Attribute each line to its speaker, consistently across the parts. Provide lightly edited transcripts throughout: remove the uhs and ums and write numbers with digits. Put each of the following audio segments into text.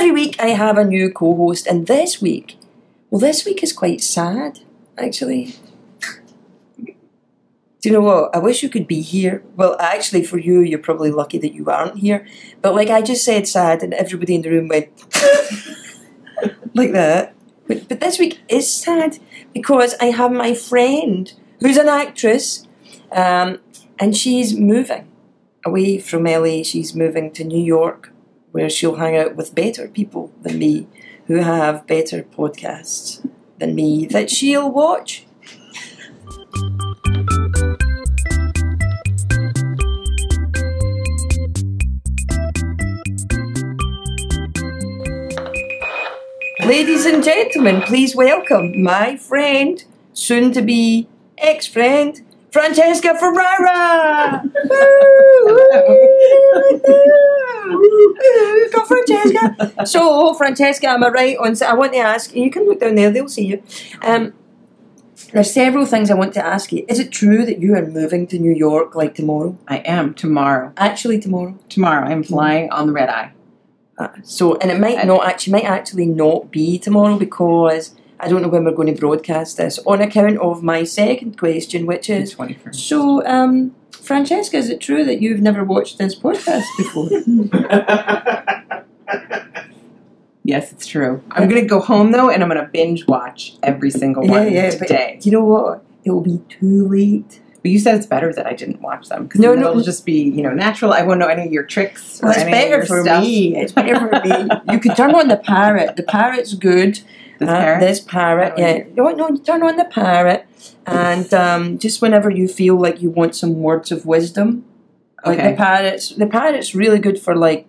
Speaker 1: every week I have a new co-host, and this week is quite sad, actually. Do you know what? I wish you could be here. Well, actually, for you, you're probably lucky that you aren't here. But like I just said sad, and everybody in the room went like that. But this week is sad because I have my friend who's an actress, and she's moving away from LA. She's moving to New York, where she'll hang out with better people than me, who have better podcasts than me that she'll watch. Ladies and gentlemen, please welcome my friend, soon-to-be ex-friend, Francesca Ferrara! Go, Francesca! So, Francesca, am I right on... I want to ask you, can look down there, they'll see you. There's several things I want to ask you. Is it true that you are moving to New York, like, tomorrow?
Speaker 2: I am, tomorrow.
Speaker 1: Actually, tomorrow?
Speaker 2: Tomorrow. I'm flying on the red-eye.
Speaker 1: And it might actually not be tomorrow, because I don't know when we're going to broadcast this, on account of my second question, which is...
Speaker 2: The 21st.
Speaker 1: So, Francesca, is it true that you've never watched this podcast before?
Speaker 2: Yes, it's true. I'm going to go home, though, and I'm going to binge watch every single one today.
Speaker 1: But you know what? It will be too late.
Speaker 2: But you said it's better that I didn't watch them, because it'll just be, natural. I won't know any of your tricks or any of your stuff.
Speaker 1: It's better for me. You could turn on the parrot. The parrot's good. This parrot, yeah. No, you turn on the parrot, and just whenever you feel like you want some words of wisdom, like the parrot's really good for like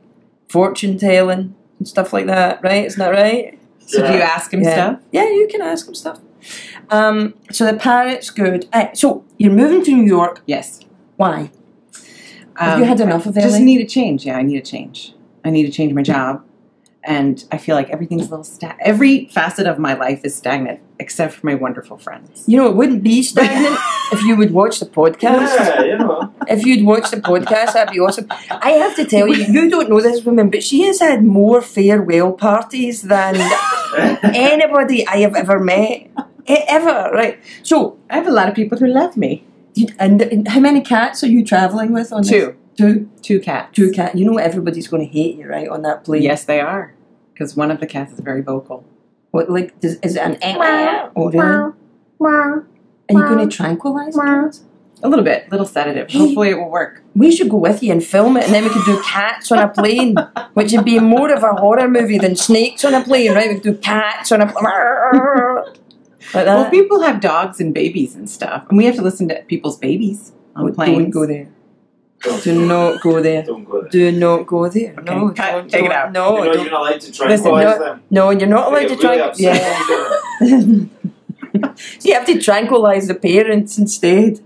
Speaker 1: fortune telling and stuff like that, right? Isn't that right?
Speaker 2: So do you ask him stuff?
Speaker 1: Yeah, you can ask him stuff. So the parrot's good. So you're moving to New York.
Speaker 2: Yes.
Speaker 1: Why? Have you had enough of LA?
Speaker 2: Just need a change. Yeah, I need a change. I need to change my job. And I feel like everything's a little every facet of my life is stagnant, except for my wonderful friends.
Speaker 1: You know, it wouldn't be stagnant if you would watch the podcast.
Speaker 3: Yeah,
Speaker 1: If you'd watch the podcast, that'd be awesome. I have to tell you, you don't know this woman, but she has had more farewell parties than anybody I have ever met. Ever, right? So,
Speaker 2: I have a lot of people who love me.
Speaker 1: And how many cats are you travelling with on this?
Speaker 2: Two cats.
Speaker 1: Two cats. You know everybody's going to hate you, right, on that plane?
Speaker 2: Yes, they are. Because one of the cats is very vocal.
Speaker 1: What, like, is it an oh, really? Are you going to tranquilise the cats?
Speaker 2: A little bit. Little sedative. Hopefully it will work.
Speaker 1: We should go with you and film it, and then we could do cats on a plane, which would be more of a horror movie than snakes on a plane, right? We could do cats on a plane. Like that.
Speaker 2: Well, people have dogs and babies and stuff, and we have to listen to people's babies on planes.
Speaker 1: Don't go there. Do not go there.
Speaker 3: Don't go there.
Speaker 1: Do not go there.
Speaker 2: Okay.
Speaker 1: No,
Speaker 2: Take it out.
Speaker 1: No,
Speaker 3: you're not allowed to tranquilize them.
Speaker 1: No, you're not allowed to tranquilize. Yeah. So you have to tranquilize the parents instead.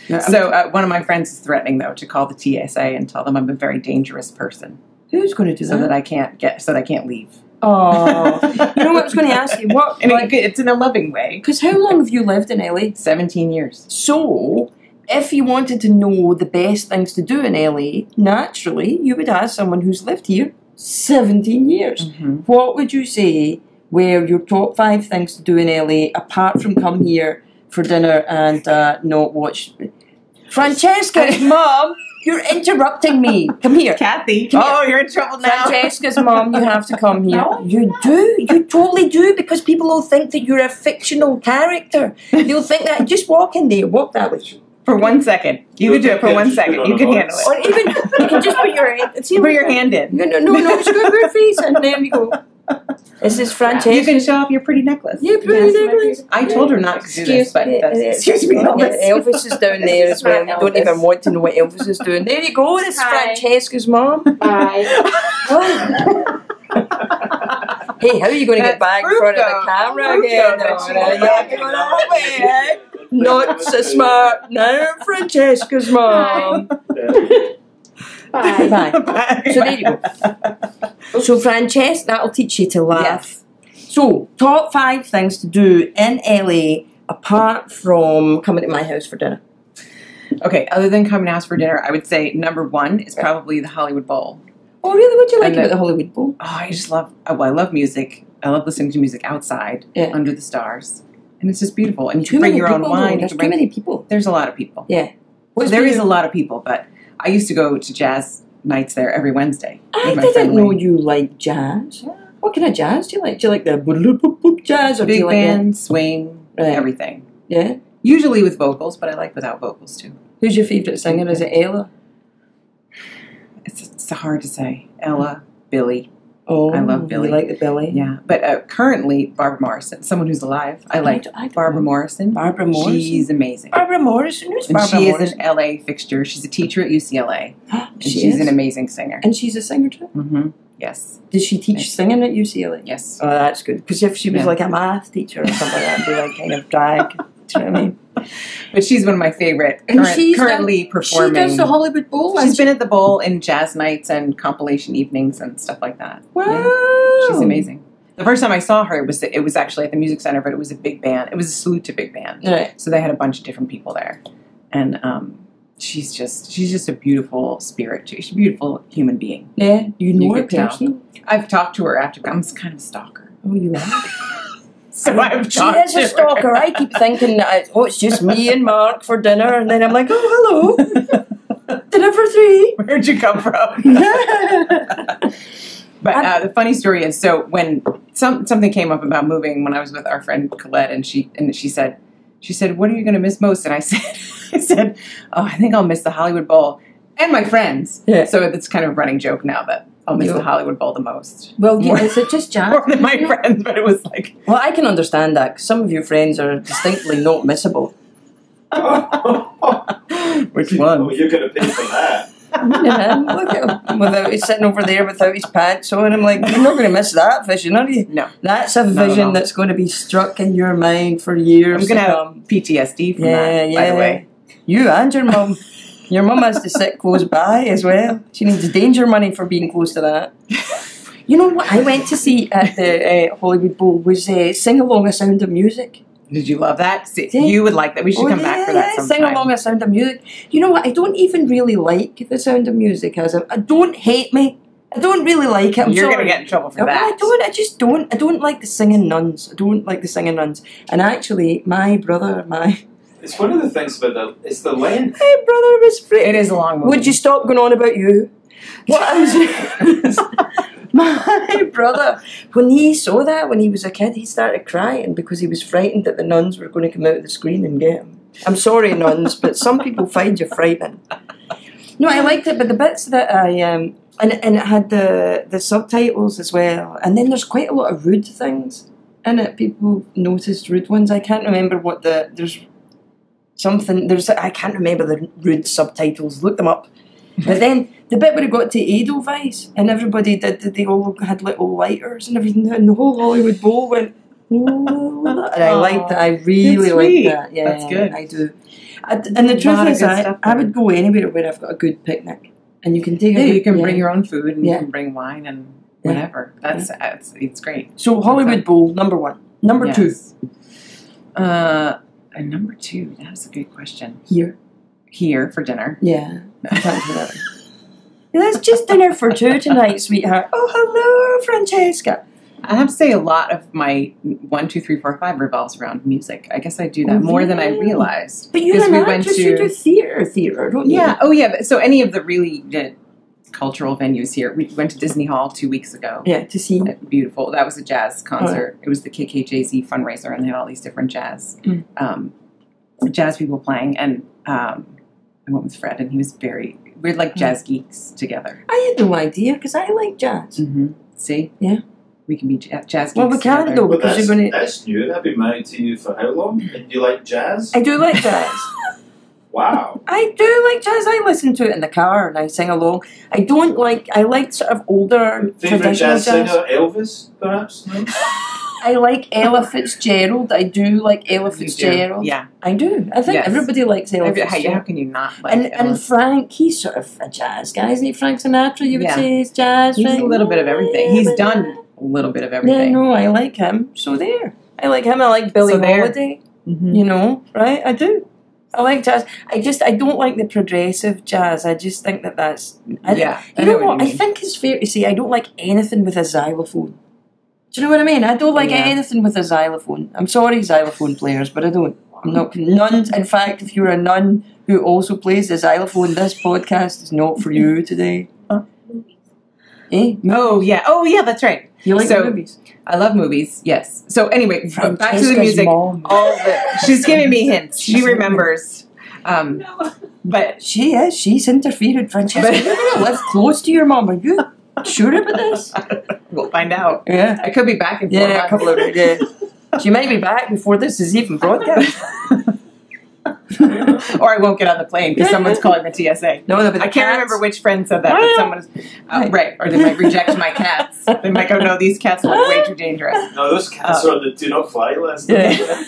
Speaker 1: Yeah,
Speaker 2: so one of my friends is threatening, though, to call the TSA and tell them I'm a very dangerous person.
Speaker 1: Who's going to do that?
Speaker 2: So that I can't leave.
Speaker 1: Oh, you know what I was going to ask you? What?
Speaker 2: And it's in a loving way.
Speaker 1: Because how long have you lived in LA?
Speaker 2: 17 years.
Speaker 1: So, if you wanted to know the best things to do in LA, naturally, you would ask someone who's lived here 17 years.
Speaker 2: Mm-hmm.
Speaker 1: What would you say were your top 5 things to do in LA, apart from come here for dinner and not watch... Francesca's mom, you're interrupting me. Come here.
Speaker 2: Kathy.
Speaker 1: Come
Speaker 2: you're in trouble now.
Speaker 1: Francesca's mom, you have to come here.
Speaker 2: No.
Speaker 1: You do. You totally do, because people will think that you're a fictional character. They'll think that. Just walk in there. Walk that way.
Speaker 2: For 1 second. You can do it for 1 second. You can handle it.
Speaker 1: Or even, you can just put your hand...
Speaker 2: Put your hand in.
Speaker 1: No, just go to your face, and there we go. This is Francesca.
Speaker 2: You can show off your pretty necklace.
Speaker 1: Yeah, pretty necklace.
Speaker 2: I told her not to do this, but excuse me, Elvis.
Speaker 1: Elvis is down there as well. You don't even want to know what Elvis is doing. There you go. This is Francesca's mom.
Speaker 4: Hi.
Speaker 1: Hey, how are you going to get back in front of the camera again? Not so smart now, Francesca's mom. Bye. So there you go. So Francesca, that'll teach you to laugh. Yes. So, top 5 things to do in LA apart from coming to my house for dinner.
Speaker 2: Okay, other than coming to house for dinner, I would say number 1 is probably the Hollywood Bowl.
Speaker 1: Oh, really? What do you like about the Hollywood Bowl?
Speaker 2: Oh, I just love. I love music. I love listening to music outside, under the stars, and it's just beautiful. And you can bring your own wine.
Speaker 1: There's too many people.
Speaker 2: There's a lot of people.
Speaker 1: Yeah,
Speaker 2: there is a lot of people, but I used to go to jazz nights there every Wednesday.
Speaker 1: I didn't know you liked jazz. Yeah. What kind of jazz do you like? Do you like the boop jazz or
Speaker 2: big
Speaker 1: do you like
Speaker 2: band, swing, everything?
Speaker 1: Yeah,
Speaker 2: usually with vocals, but I like without vocals too.
Speaker 1: Who's your favourite singer? Is it Ella?
Speaker 2: It's hard to say. Ella, Billy.
Speaker 1: Oh,
Speaker 2: I love Billy.
Speaker 1: You like the Billy?
Speaker 2: Yeah, but currently Barbara Morrison, someone who's alive. I like Barbara Morrison.
Speaker 1: Barbara Morrison.
Speaker 2: She's amazing.
Speaker 1: Barbara Morrison. Who's Barbara
Speaker 2: Morrison?
Speaker 1: Morrison?
Speaker 2: She is an LA fixture. She's a teacher at UCLA. She's an amazing singer.
Speaker 1: And she's a singer too?
Speaker 2: Mm-hmm. Yes.
Speaker 1: Did she teach singing at UCLA?
Speaker 2: Yes.
Speaker 1: Oh, that's good. Because if she was like a math teacher or something, that'd be like kind of drag. Do you know what I mean?
Speaker 2: But she's one of my favorite. Currently performing.
Speaker 1: She does the Hollywood Bowl.
Speaker 2: She's been at the Bowl in jazz nights and compilation evenings and stuff like that.
Speaker 1: Wow.
Speaker 2: Yeah. She's amazing. The first time I saw her, it was actually at the Music Center, but it was a big band. It was a salute to big band.
Speaker 1: Right.
Speaker 2: So they had a bunch of different people there, and she's just a beautiful spirit too. She's a beautiful human being.
Speaker 1: Yeah. You know her personally?
Speaker 2: I've talked to her after. I'm kind of a stalker.
Speaker 1: Oh, you are.
Speaker 2: So I've
Speaker 1: she is a stalker. I keep thinking that it's just me and Mark for dinner, and then I'm like, oh, hello, dinner for three.
Speaker 2: Where'd you come from? But the funny story is, so when something came up about moving when I was with our friend Colette, and she said, what are you going to miss most? And I said, oh, I think I'll miss the Hollywood Bowl and my friends.
Speaker 1: Yeah.
Speaker 2: So it's kind of a running joke now that I'll miss the Hollywood Bowl the most.
Speaker 1: Well, is it just jazz?
Speaker 2: More than my friends, but it was like...
Speaker 1: Well, I can understand that, because some of your friends are distinctly not missable.
Speaker 2: Which one?
Speaker 3: Well, you're going to pay for that.
Speaker 1: Yeah, look at him. He's sitting over there without his pants on. I'm like, you're not going to miss that vision, are you?
Speaker 2: No.
Speaker 1: That's a vision that's going to be struck in your mind for years.
Speaker 2: I'm going to have PTSD from that, by the way.
Speaker 1: You and your mum. Your mum has to sit close by as well. She needs danger money for being close to that. You know what I went to see at the Hollywood Bowl was Sing Along A Sound of Music.
Speaker 2: Did you love that? You would like that. We should come back for that sometime.
Speaker 1: Sing Along A Sound of Music. You know what? I don't even really like the Sound of Music. Don't hate me. I don't really like it.
Speaker 2: You're going to get in trouble for that.
Speaker 1: I just don't. I don't like the singing nuns. And actually, my brother,
Speaker 3: It's one of the things about it's the length.
Speaker 1: My brother was free.
Speaker 2: It is a long movie.
Speaker 1: Would you stop going on about you? What I'm saying my brother, when he saw that when he was a kid, he started crying because he was frightened that the nuns were going to come out of the screen and get him. I'm sorry, nuns, but some people find you frightening. No, I liked it, but the bits that and it had the subtitles as well. And then there's quite a lot of rude things in it. People noticed rude ones. I can't remember what I can't remember the rude subtitles. Look them up. But then the bit where it got to Edelweiss and everybody they all had little lighters and everything, and the whole Hollywood Bowl went, oh, and I liked that. I really liked that. Yeah,
Speaker 2: that's good.
Speaker 1: I do. And the truth is, I would go anywhere where I've got a good picnic, and you can take.
Speaker 2: You can bring your own food, and you can bring wine and whatever. It's great.
Speaker 1: So Hollywood Bowl, number one, number two.
Speaker 2: And number two, that's a good question. Here for dinner.
Speaker 1: Yeah. Let's just dinner for two tonight, sweetheart. Oh, hello, Francesca.
Speaker 2: I have to say a lot of my 1, 2, 3, 4, 5 revolves around music. I guess I do that more than I realized.
Speaker 1: But you're an actress, you do theater, don't you?
Speaker 2: Yeah. Oh, yeah. So any of the really cultural venues here. We went to Disney Hall 2 weeks ago.
Speaker 1: Yeah, to see.
Speaker 2: Beautiful. That was a jazz concert. It was the KKJZ fundraiser, and they had all these different jazz people playing. And I went with Fred, and he was we're like jazz geeks together.
Speaker 1: I had no idea, because I like jazz.
Speaker 2: Mm-hmm. See?
Speaker 1: Yeah.
Speaker 2: We can be jazz geeks.
Speaker 1: Well, we can't, though, because you're going to...
Speaker 3: That's new. I've been married to you for how long? And you like jazz?
Speaker 1: I do like jazz.
Speaker 3: Wow.
Speaker 1: I do like jazz. I listen to it in the car, and I sing along. I like sort of older,
Speaker 3: Favourite jazz singer, Elvis, perhaps? No?
Speaker 1: I like Ella Fitzgerald. I do like Ella Fitzgerald.
Speaker 2: Yeah.
Speaker 1: I do. I think everybody likes Ella Fitzgerald.
Speaker 2: How can you not like
Speaker 1: and Frank, he's sort of a jazz guy, isn't he? Frank Sinatra, you would say he's jazz.
Speaker 2: He's a little bit of everything. He's done a little bit of everything.
Speaker 1: Yeah, no, I like him. So there. I like him. I like Billie Holiday. Mm-hmm. You know, right? I do. I like jazz. I don't like the progressive jazz. I just think that's... You know what? I think it's fair to say I don't like anything with a xylophone. Do you know what I mean? I don't like anything with a xylophone. I'm sorry, xylophone players, but I don't. I'm not... Nuns, in fact, if you're a nun who also plays the xylophone, this podcast is not for you today. Eh?
Speaker 2: Oh, yeah, that's right.
Speaker 1: You like movies?
Speaker 2: I love movies, yes. So anyway, back to the music.
Speaker 1: Mom.
Speaker 2: She's giving me hints. She remembers. But
Speaker 1: she's interfered. Francesca, you're going to live close to your mom. Are you sure about this?
Speaker 2: We'll find out.
Speaker 1: Yeah.
Speaker 2: I could be back in 4 months.
Speaker 1: Yeah, a couple of... Yeah. She might be back before this is even broadcast.
Speaker 2: Or I won't get on the plane because someone's calling the TSA.
Speaker 1: No,
Speaker 2: I can't remember which friend said that, but someone's... right, or they might reject my cats. They might go, no, these cats look way too dangerous.
Speaker 3: No, those cats are on the do not fly list.
Speaker 1: Yeah.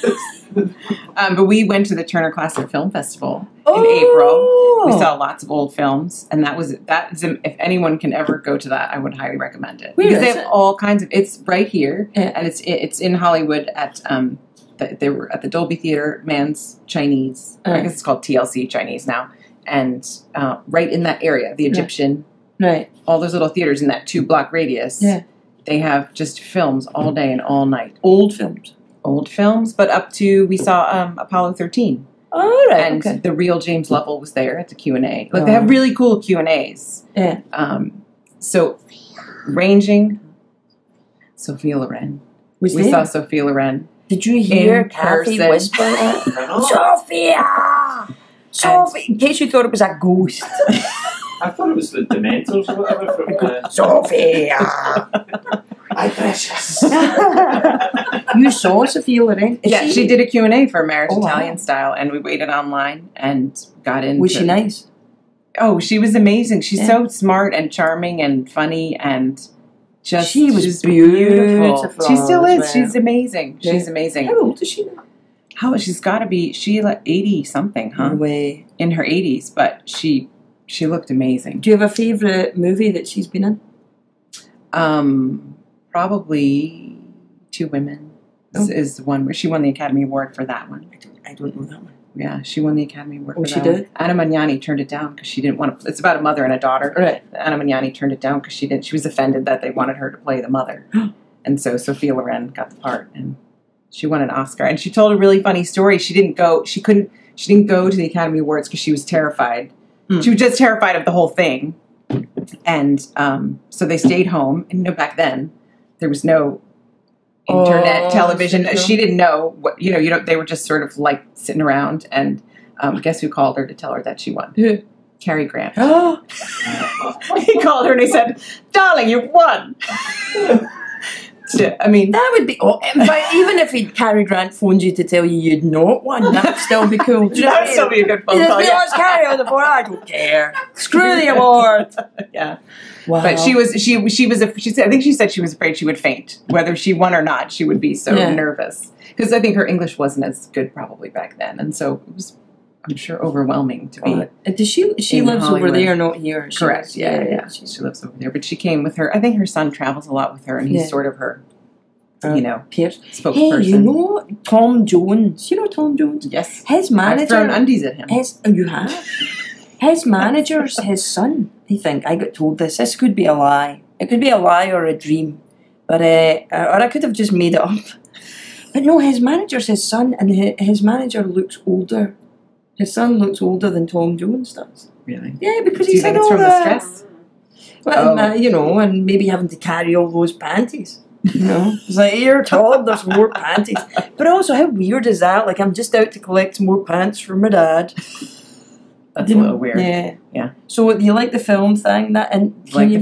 Speaker 2: But we went to the Turner Classic Film Festival in April. We saw lots of old films, and that is, if anyone can ever go to that, I would highly recommend it. Because they have all kinds of... It's right here, and it's in Hollywood at... they were at the Dolby Theater, Man's Chinese. I guess it's called TLC Chinese now. And right in that area, the Egyptian, all those little theaters in that 2-block radius, they have just films all day and all night.
Speaker 1: Old films.
Speaker 2: Old films, but up to, we saw Apollo 13.
Speaker 1: Oh, right,
Speaker 2: and the real James Lovell was there at the Q&A. Like, they have really cool Q&As.
Speaker 1: Yeah.
Speaker 2: So, ranging, Sophia Loren. We saw Sophia Loren.
Speaker 1: Did you hear Kathy whisper that? Sophia! Sophia! In case you thought it was a ghost.
Speaker 3: I thought it was the Dementors or whatever from...
Speaker 1: Sophia!
Speaker 3: Hi, precious.
Speaker 1: You saw Sophia Loren?
Speaker 2: She did a Q&A for Marriage Italian Style, and we waited online and got in.
Speaker 1: Was she nice?
Speaker 2: Oh, she was amazing. She's so smart and charming and funny and...
Speaker 1: She was beautiful.
Speaker 2: She still is. Well. She's amazing. Yeah. She's amazing.
Speaker 1: How old is she now?
Speaker 2: She's got to be, 80-something, huh?
Speaker 1: No way.
Speaker 2: In her 80s, but she looked amazing.
Speaker 1: Do you have a favourite movie that she's been
Speaker 2: in? Probably Two Women is the one where she won the Academy Award for that one.
Speaker 1: I don't know that one.
Speaker 2: Yeah, she won the Academy Award for that
Speaker 1: she did?
Speaker 2: one. Anna Magnani turned it down because she didn't want to... It's about a mother and a daughter.
Speaker 1: Right.
Speaker 2: Anna Magnani turned it down because she was offended that they wanted her to play the mother. And so Sophia Loren got the part, and she won an Oscar. And she told a really funny story. She didn't go to the Academy Awards because she was terrified. She was just terrified of the whole thing. And so they stayed home. And back then, there was no... internet, television. She didn't know what, they were just sort of like sitting around, and guess who called her to tell her that she won?
Speaker 1: Who?
Speaker 2: Cary Grant. He called her and he said, "Darling, you've won." I mean,
Speaker 1: that would be. In fact, even if Cary Grant phoned you to tell you you'd not won, that'd still be cool.
Speaker 2: That would still be a good phone call.
Speaker 1: Let's carry on the phone. I don't care. Screw the award.
Speaker 2: Yeah.
Speaker 1: Wow.
Speaker 2: But she said, I think she said she was afraid she would faint. Whether she won or not, she would be so nervous. Because I think her English wasn't as good probably back then. And so it was, I'm sure, overwhelming to be.
Speaker 1: Does she lives
Speaker 2: Hollywood.
Speaker 1: over there, not here?
Speaker 2: Correct. Yeah. She lives over there. But she came with her, I think her son travels a lot with her, and he's sort of her, spokesperson.
Speaker 1: Hey, you know Tom Jones? You know Tom Jones?
Speaker 2: Yes.
Speaker 1: His manager...
Speaker 2: I've thrown undies at him.
Speaker 1: You have? His manager's his son, I think. I got told this. This could be a lie. It could be a lie or a dream. But or I could have just made it up. But no, his manager's his son, and his manager looks older. His son looks older than Tom Jones does.
Speaker 2: Really?
Speaker 1: Yeah, because
Speaker 2: he's had all from the stress?
Speaker 1: Well, and maybe having to carry all those panties. It's like, you're tall, there's more panties. But also, how weird is that? Like, I'm just out to collect more pants for my dad.
Speaker 2: That's a little weird.
Speaker 1: Yeah. So, do you like the film thing?
Speaker 2: The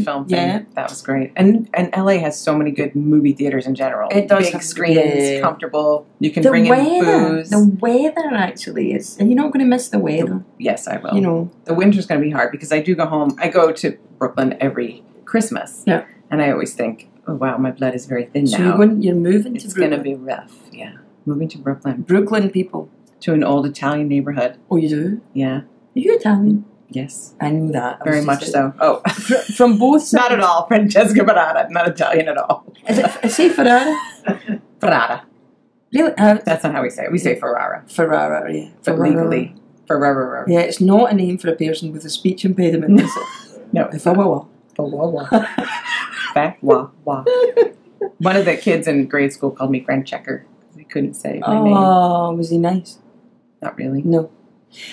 Speaker 2: film thing. Yeah. That was great. And LA has so many good movie theaters in general.
Speaker 1: It does.
Speaker 2: Big screens, comfortable. You can bring in booze.
Speaker 1: The weather actually is. And you're not going to miss the weather.
Speaker 2: Yes, I will. The winter's going to be hard because I do go home. I go to Brooklyn every Christmas.
Speaker 1: Yeah.
Speaker 2: And I always think, oh, wow, my blood is very thin now.
Speaker 1: So you're moving to Brooklyn?
Speaker 2: It's going to be rough, yeah. Moving to Brooklyn.
Speaker 1: Brooklyn people.
Speaker 2: To an old Italian neighborhood.
Speaker 1: Oh, you do?
Speaker 2: Yeah.
Speaker 1: Are you Italian?
Speaker 2: Yes.
Speaker 1: I knew that.
Speaker 2: Very much so. Oh.
Speaker 1: From both sides?
Speaker 2: Not at all. Francesca Ferrara. Not Italian at all.
Speaker 1: Is it Ferrara?
Speaker 2: Ferrara.
Speaker 1: Really?
Speaker 2: That's not how we say it. We say Ferrara.
Speaker 1: Ferrara, yeah.
Speaker 2: But legally. Ferrara.
Speaker 1: Yeah, it's not a name for a person with a speech impediment, is it?
Speaker 2: No.
Speaker 1: Ferrara.
Speaker 2: Back, wah, wah. One of the kids in grade school called me Francesca. He couldn't say my name.
Speaker 1: Oh, was he nice?
Speaker 2: Not really.
Speaker 1: No.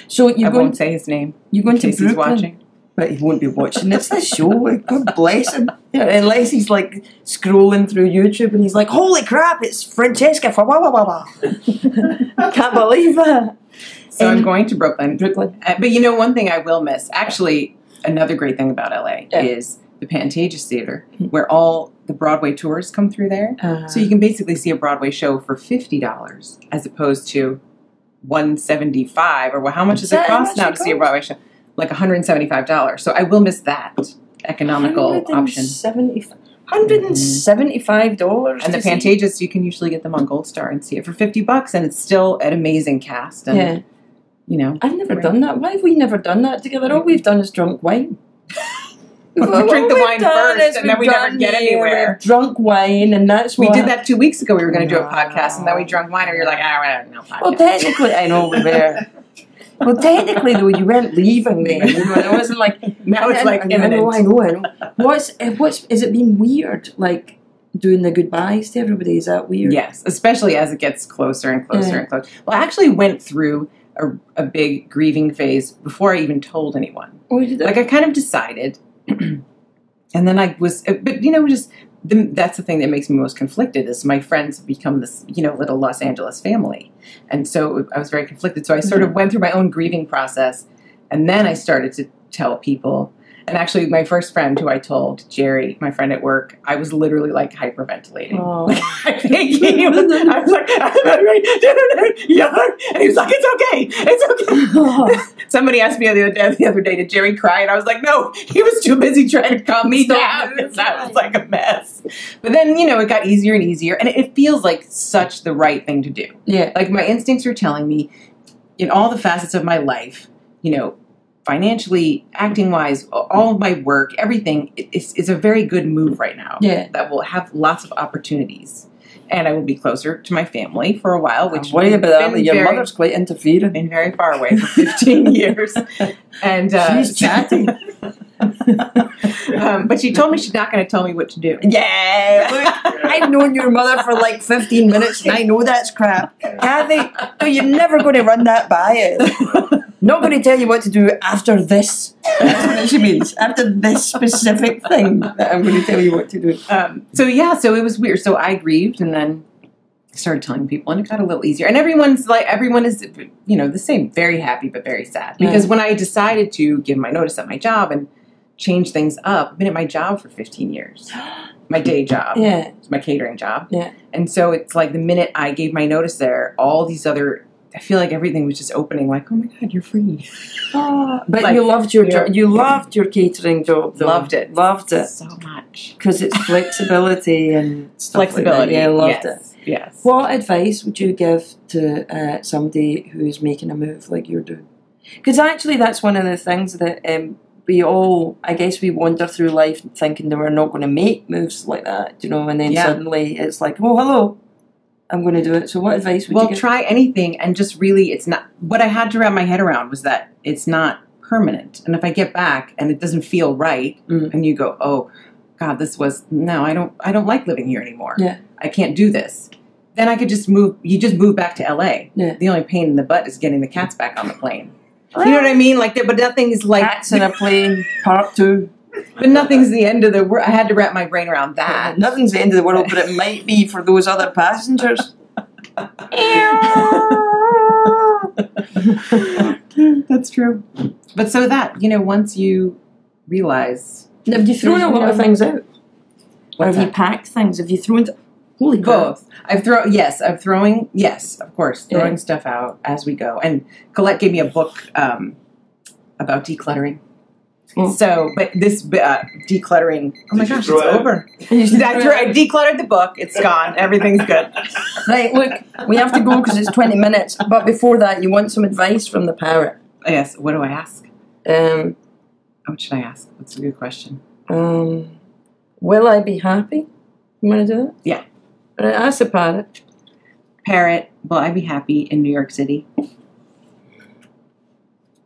Speaker 1: So
Speaker 2: I won't say his name.
Speaker 1: You're going
Speaker 2: in case
Speaker 1: to Brooklyn?
Speaker 2: he's watching.
Speaker 1: But he won't be watching. It's this show. God bless him. Yeah, unless he's like scrolling through YouTube and he's like, "Holy crap! It's Francesca Ferrara." Can't believe that.
Speaker 2: So I'm going to Brooklyn. But you know, one thing I will miss. Actually, another great thing about LA is the Pantages Theater, where all the Broadway tours come through there. So you can basically see a Broadway show for $50 as opposed to $175, or how much does it cost now to see a Broadway show? Like $175. So I will miss that economical option.
Speaker 1: $175.
Speaker 2: And the Pantages, you can usually get them on Gold Star and see it for $50, and it's still an amazing cast. And, you know,
Speaker 1: I've never done that. Why have we never done that together? All we've done is drunk wine.
Speaker 2: We drink the wine first, and then we never get anywhere.
Speaker 1: Drunk wine, and that's
Speaker 2: we did that 2 weeks ago. We were going to do a podcast, and then we drunk wine, and we were like, no podcast.
Speaker 1: Well, technically, I know we were. Well, technically, though, you weren't leaving then. You know, it wasn't like
Speaker 2: now it's like imminent.
Speaker 1: I know. What's is it been weird? Like doing the goodbyes to everybody? Is that weird?
Speaker 2: Yes, especially as it gets closer and closer and closer. Well, I actually went through a big grieving phase before I even told anyone.
Speaker 1: Oh, you did?
Speaker 2: Like I kind of decided, and then I was, but you know, just. That's the thing that makes me most conflicted is my friends have become this, you know, little Los Angeles family. And so I was very conflicted. So I sort of went through my own grieving process. And then I started to tell people. And actually, my first friend who I told, Jerry, my friend at work, I was literally like hyperventilating. Like, I think I was like, and he was like, it's okay. Somebody asked me the other day, did Jerry cry? And I was like, no, he was too busy trying to calm me down because that was like a mess. But then, you know, it got easier and easier. And it feels like such the right thing to do.
Speaker 1: Yeah.
Speaker 2: Like my instincts are telling me in all the facets of my life, you know, financially, acting-wise, all of my work, everything is a very good move right now.
Speaker 1: Yeah.
Speaker 2: That will have lots of opportunities. And I will be closer to my family for a while, which
Speaker 1: worry about that. Your mother's quite interfering.
Speaker 2: Been very far away for 15 years. And
Speaker 1: she's chatty.
Speaker 2: But she told me she's not going to tell me what to do.
Speaker 1: Yeah, look, I've known your mother for like 15 minutes and I know that's crap. Kathy, no, you're never going to run that by it. Not going to tell you what to do after this. That's what she means. After this specific thing that I'm going to tell you what to do.
Speaker 2: So it was weird. So I grieved and then started telling people, and it got a little easier. And everyone is, you know, the same, very happy but very sad. Because when I decided to give my notice at my job and change things up, I've been at my job for 15 years. My day job.
Speaker 1: Yeah.
Speaker 2: It's my catering job.
Speaker 1: Yeah.
Speaker 2: And so it's like the minute I gave my notice there, all these other, I feel like everything was just opening, like, oh my God, you're free.
Speaker 1: But
Speaker 2: like,
Speaker 1: you loved your job. You loved your catering job, though.
Speaker 2: Loved it.
Speaker 1: Loved it.
Speaker 2: So much.
Speaker 1: Because it's flexibility and stuff like that. Yeah, I loved it.
Speaker 2: Yes.
Speaker 1: What advice would you give to somebody who's making a move like you're doing? Because actually that's one of the things that we all, I guess we wander through life thinking that we're not going to make moves like that, you know, and then suddenly it's like, oh, hello, I'm going to do it. So what advice would you give?
Speaker 2: Well, try anything, and just really, it's not, what I had to wrap my head around was that it's not permanent. And if I get back and it doesn't feel right, and you go, oh, God, I don't like living here anymore.
Speaker 1: Yeah.
Speaker 2: I can't do this. Then I could just move, you just move back to LA.
Speaker 1: Yeah.
Speaker 2: The only pain in the butt is getting the cats back on the plane. You know what I mean? Like, but nothing is like...
Speaker 1: Cats in a plane, part 2.
Speaker 2: But nothing's the end of the world. I had to wrap my brain around that.
Speaker 1: Nothing's the end of the world, but it might be for those other passengers.
Speaker 2: That's true. But so that, you know, once you realize...
Speaker 1: Have you thrown a lot of things out? Or have you packed things? Have you thrown... Holy crap.
Speaker 2: Both. Yes, of course, throwing stuff out as we go. And Colette gave me a book about decluttering. So, but this decluttering, oh my gosh, it's over. I decluttered the book, it's gone, everything's good.
Speaker 1: Right, look, we have to go because it's 20 minutes, but before that, you want some advice from the parrot.
Speaker 2: Yes, what do I ask? What should I ask? That's a good question.
Speaker 1: Will I be happy? You want to do it?
Speaker 2: Yeah.
Speaker 1: Ask the parrot.
Speaker 2: Parrot, will I be happy in New York City?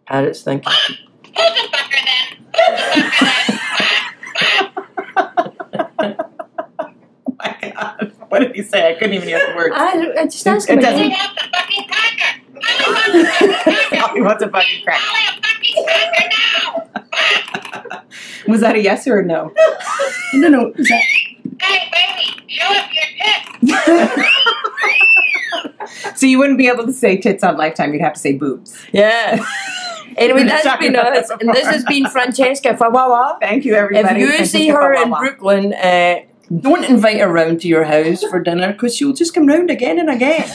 Speaker 1: Parrot's thinking.
Speaker 4: Who's the fucker then? Who's the fucker then?
Speaker 2: Oh my God. What did he say? I couldn't even hear the words.
Speaker 1: I just asked him
Speaker 2: It
Speaker 1: again.
Speaker 4: Who wants the fucking cracker?
Speaker 2: He wants a fucking crack.
Speaker 4: Ollie, a fucking cracker now!
Speaker 2: Was that a yes or a no?
Speaker 1: No. Is that...
Speaker 4: Hey, baby, show up your tits.
Speaker 2: So you wouldn't be able to say tits on Lifetime. You'd have to say boobs.
Speaker 1: Yeah. Anyway,
Speaker 2: We're
Speaker 1: that's
Speaker 2: talking
Speaker 1: been
Speaker 2: about
Speaker 1: us.
Speaker 2: that
Speaker 1: And this has been Francesca Ferrara.
Speaker 2: Thank you, everybody.
Speaker 1: If you see her in Brooklyn, don't invite her round to your house for dinner because she'll just come round again and again.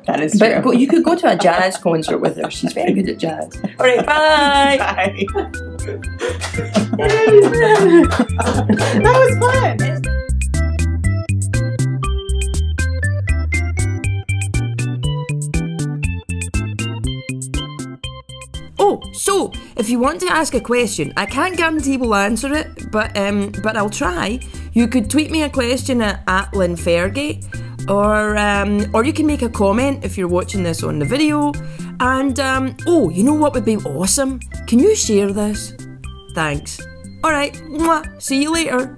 Speaker 2: That is true.
Speaker 1: But you could go to a jazz concert with her. She's very good at jazz. All right, bye.
Speaker 2: Bye. That was fun.
Speaker 1: Oh, so if you want to ask a question, I can't guarantee we'll answer it, but I'll try. You could tweet me a question at Lynn Fergie, or you can make a comment if you're watching this on the video. And oh, you know what would be awesome? Can you share this? Thanks. All right, mwah. See you later.